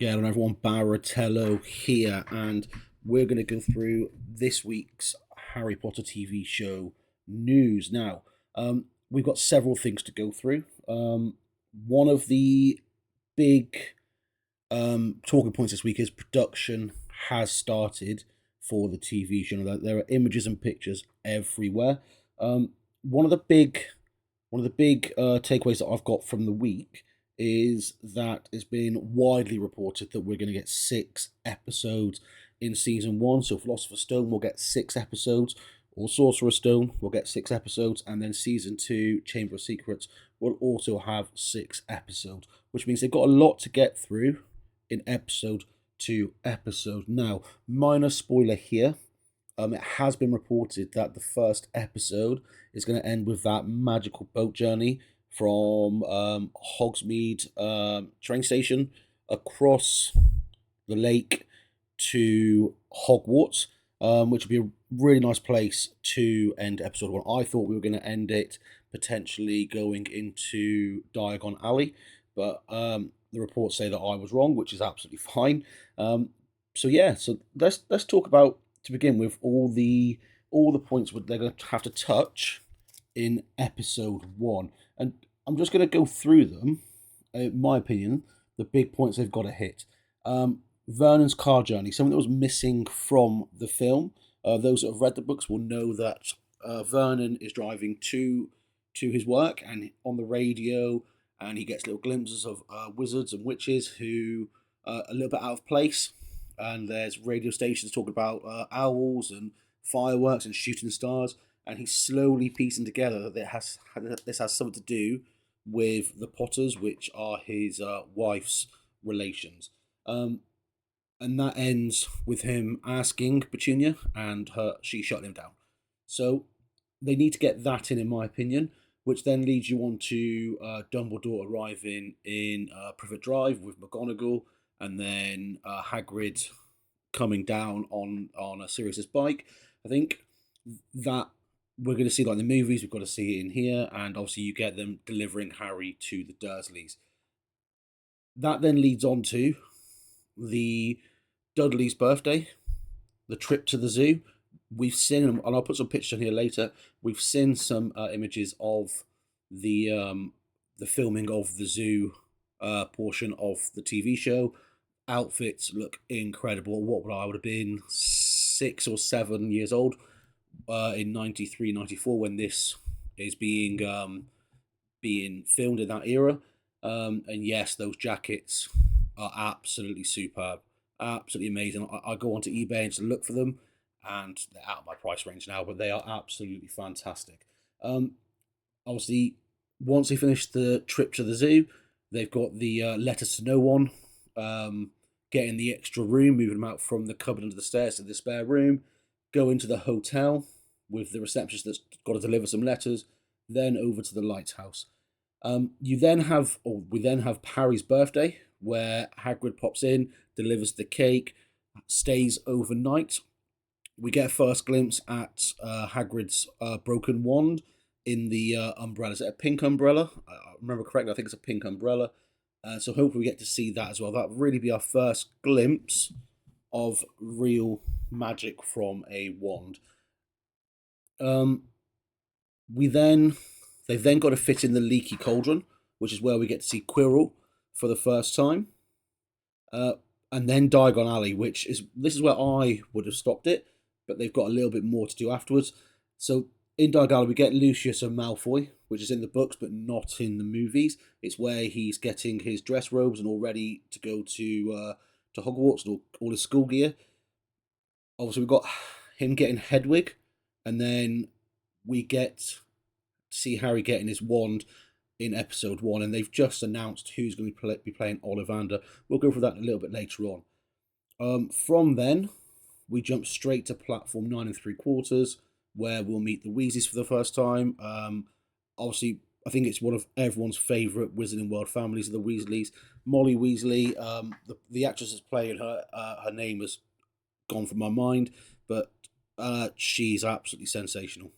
Yeah, and everyone, Baratello here, and we're going to go through this week's Harry Potter TV show news. Now, we've got several things to go through. One of the big talking points this week is production has started for the TV show. There are images and pictures everywhere. Um, one of the big takeaways that I've got from the week is that it's been widely reported that we're going to get 6 episodes in season one. So Philosopher's Stone will get 6 episodes, or Sorcerer's Stone will get 6 episodes, and then season two, Chamber of Secrets, will also have 6 episodes, which means they've got a lot to get through in episode to episode. Now, minor spoiler here. It has been reported that the first episode is going to end with that magical boat journey from Hogsmeade train station across the lake to Hogwarts, which would be a really nice place to end episode one. I thought we were going to end it potentially going into Diagon Alley, but the reports say that I was wrong, which is absolutely fine. So let's talk about, to begin with, all the points they're going to have to touch in episode one, and I'm just going to go through them. In my opinion, the big points they've got to hit. Vernon's car journey, something that was missing from the film. Those that have read the books will know that Vernon is driving to his work, and on the radio, and he gets little glimpses of wizards and witches who are a little bit out of place. And there's radio stations talking about owls and fireworks and shooting stars, and he's slowly piecing together that this has something to do with the Potters, which are his wife's relations. And that ends with him asking Petunia, and she shut him down. So they need to get that in my opinion, which then leads you on to Dumbledore arriving in Privet Drive with McGonagall, and then Hagrid coming down on a Sirius's bike. I think that we're going to see, like in the movies, we've got to see it in here, and obviously you get them delivering Harry to the Dursleys. That then leads on to the Dudley's birthday, the trip to the zoo. We've seen, and I'll put some pictures on here later. We've seen some images of the filming of the zoo portion of the TV show. Outfits look incredible. What would I would have been 6 or 7 years old in 93, 94 when this is being filmed in that era. And yes, those jackets are absolutely superb, absolutely amazing. I go onto eBay and just look for them, and they're out of my price range now, but they are absolutely fantastic. Obviously, once they finish the trip to the zoo, they've got the letters to no one, getting the extra room, moving them out from the cupboard under the stairs to the spare room, go into the hotel with the receptionist that's got to deliver some letters, then over to the lighthouse. You then have, or we then have Harry's birthday, where Hagrid pops in, delivers the cake, stays overnight. We get a first glimpse at Hagrid's broken wand in the umbrella. Is it a pink umbrella? I remember correctly, I think it's a pink umbrella. So hopefully we get to see that as well. That would really be our first glimpse of real magic from a wand. Um, we then They've then got to fit in the leaky cauldron, which is where we get to see Quirrell for the first time, uh, and then Diagon Alley, which is this is where I would have stopped it, but they've got a little bit more to do afterwards. So in Diagon Alley, we get Lucius and Malfoy, which is in the books but not in the movies. It's where he's getting his dress robes and all ready to go to Hogwarts and all his school gear. Obviously, we've got him getting Hedwig, and then we get to see Harry getting his wand in episode one, and they've just announced who's going to be playing Ollivander. We'll go through that a little bit later on. From then, we jump straight to platform 9 3/4, where we'll meet the Weasleys for the first time. Obviously, I think it's one of everyone's favourite Wizarding World families, the Weasleys. Molly Weasley, the actress that's playing her, her name has gone from my mind, but she's absolutely sensational.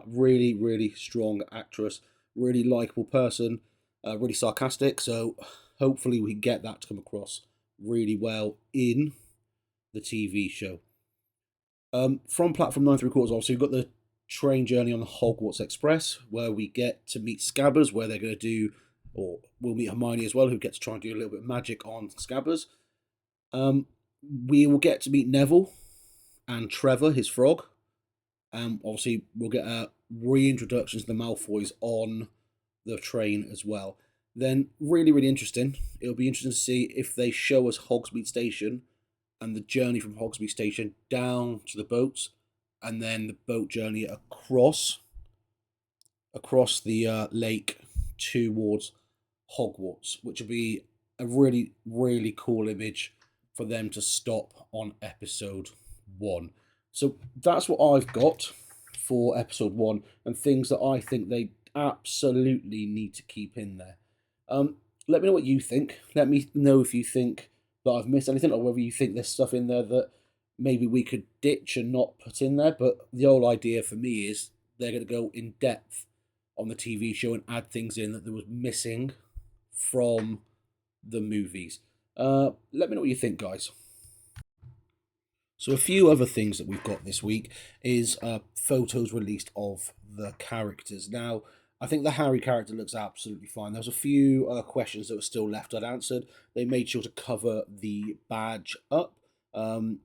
Really, really strong actress, really likable person, really sarcastic. So hopefully we get that to come across really well in the TV show. From platform 9 3/4, obviously, we've got the train journey on the Hogwarts Express, where we get to meet Scabbers, where they're going to do, or we'll meet Hermione as well, who gets to try and do a little bit of magic on Scabbers. Um, we will get to meet Neville and Trevor, his frog. Obviously, we'll get a reintroduction to the Malfoys on the train as well. Then, really, really interesting. It'll be interesting to see if they show us Hogsmeade Station and the journey from Hogsmeade Station down to the boats, and then the boat journey across the lake towards Hogwarts, which would be a really, really cool image for them to stop on episode 1. So that's what I've got for episode 1 and things that I think they absolutely need to keep in there. Let me know what you think. Let me know if you think that I've missed anything, or whether you think there's stuff in there that maybe we could ditch and not put in there. But the whole idea for me is they're going to go in depth on the TV show and add things in that there was missing from the movies. Let me know what you think, guys. So a few other things that we've got this week is photos released of the characters. Now, I think the Harry character looks absolutely fine. There's a few questions that were still left unanswered. They made sure to cover the badge up. And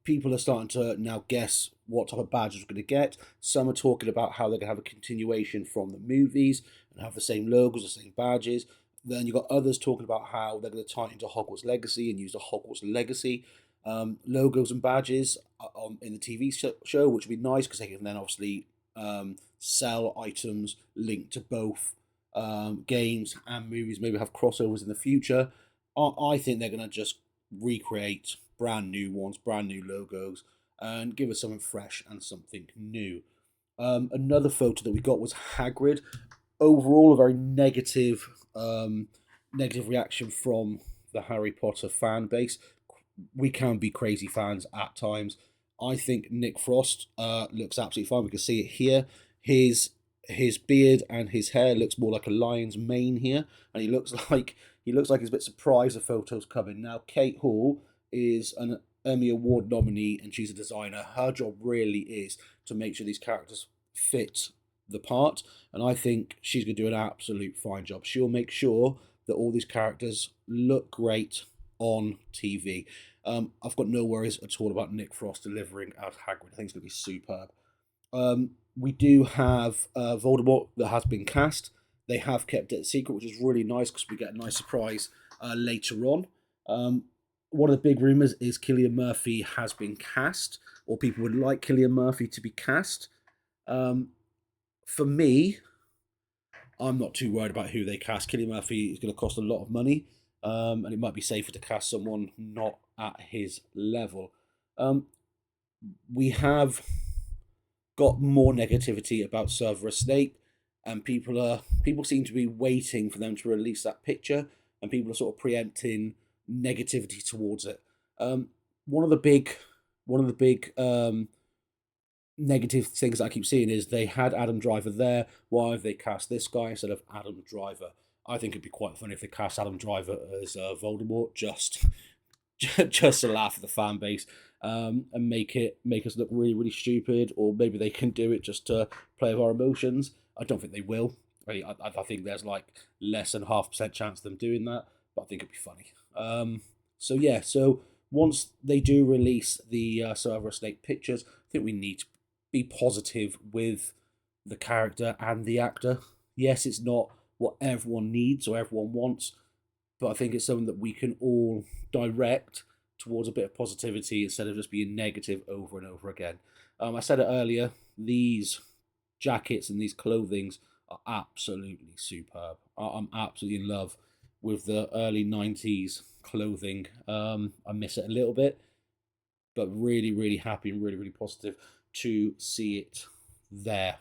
people are starting to now guess what type of badges we're going to get. Some are talking about how they're going to have a continuation from the movies and have the same logos, the same badges. Then you've got others talking about how they're going to tie it into Hogwarts Legacy and use the Hogwarts Legacy logos and badges in the TV show, which would be nice because they can then obviously sell items linked to both games and movies, maybe have crossovers in the future. I think they're going to just recreate brand new ones, brand new logos, and give us something fresh and something new. Another photo that we got was Hagrid. Overall, a very negative reaction from the Harry Potter fan base. We can be crazy fans at times. I think Nick Frost looks absolutely fine. We can see it here. His beard and his hair looks more like a lion's mane here, and he looks like he's a bit surprised the photos coming. Now, Kate Hall is an Emmy Award nominee, and she's a designer. Her job really is to make sure these characters fit the part, and I think she's going to do an absolute fine job. She'll make sure that all these characters look great on TV. I've got no worries at all about Nick Frost delivering as Hagrid. I think it's going to be superb. We do have Voldemort that has been cast. They have kept it a secret, which is really nice because we get a nice surprise later on. One of the big rumours is Cillian Murphy has been cast, or people would like Cillian Murphy to be cast. For me, I'm not too worried about who they cast. Cillian Murphy is going to cost a lot of money, and it might be safer to cast someone not at his level. We have got more negativity about Severus Snape, and people seem to be waiting for them to release that picture, and people are sort of preempting negativity towards it. One of the big negative things I keep seeing is they had Adam Driver there. Why have they cast this guy instead of Adam Driver? I think it'd be quite funny if they cast Adam Driver as Voldemort, just to laugh at the fan base, and make us look really, really stupid. Or maybe they can do it just to play with our emotions. I don't think they will. I think there's like less than 0.5% chance of them doing that, but I think it'd be funny. So once they do release the Severus Snape pictures, I think we need to be positive with the character and the actor. Yes, it's not what everyone needs or everyone wants, but I think it's something that we can all direct towards a bit of positivity instead of just being negative over and over again. I said it earlier, these jackets and these clothings are absolutely superb. I'm absolutely in love with the early 90s clothing. I miss it a little bit, but really, really happy and really, really positive to see it there.